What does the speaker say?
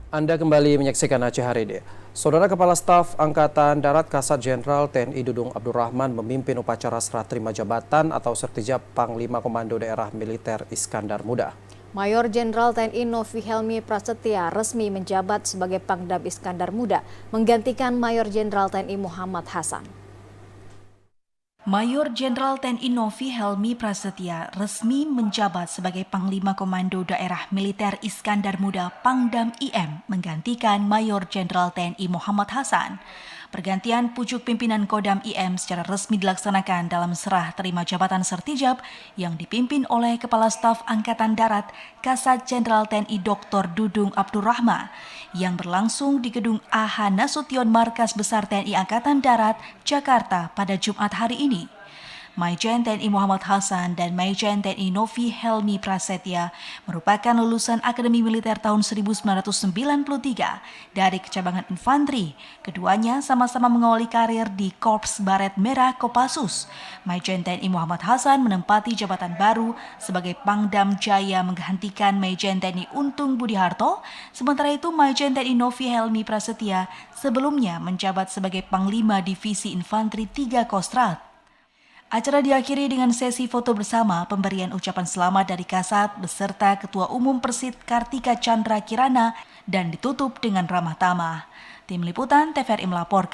Anda kembali menyaksikan Aceh Hari ini. Saudara Kepala Staf Angkatan Darat Kasat Jenderal TNI Dudung Abdurrahman memimpin upacara serah terima jabatan atau sertijab Panglima Komando Daerah Militer Iskandar Muda. Mayor Jenderal TNI Novi Helmi Prasetya resmi menjabat sebagai Pangdam Iskandar Muda, menggantikan Mayor Jenderal TNI Muhammad Hasan. Mayor Jenderal TNI Novi Helmi Prasetya resmi menjabat sebagai Panglima Komando Daerah Militer Iskandar Muda Pangdam IM menggantikan Mayor Jenderal TNI Muhammad Hasan. Pergantian pucuk pimpinan Kodam IM secara resmi dilaksanakan dalam serah terima jabatan sertijab yang dipimpin oleh Kepala Staf Angkatan Darat Kasat Jenderal TNI Dr. Dudung Abdurrahman yang berlangsung di Gedung AH Nasution Markas Besar TNI Angkatan Darat, Jakarta pada Jumat hari ini. Majen TNI Muhammad Hasan dan Majen TNI Novi Helmi Prasetya merupakan lulusan Akademi Militer tahun 1993 dari Kecabangan Infanteri. Keduanya sama-sama mengawali karir di Korps Baret Merah Kopassus. Majen TNI Muhammad Hasan menempati jabatan baru sebagai Pangdam Jaya menggantikan Majen TNI Untung Budiharto. Sementara itu Majen TNI Novi Helmi Prasetya sebelumnya menjabat sebagai Panglima Divisi Infanteri 3 Kostrad. Acara diakhiri dengan sesi foto bersama pemberian ucapan selamat dari Kasat beserta Ketua Umum Persid Kartika Chandra Kirana dan ditutup dengan ramah tamah. Tim Liputan TVRI melaporkan.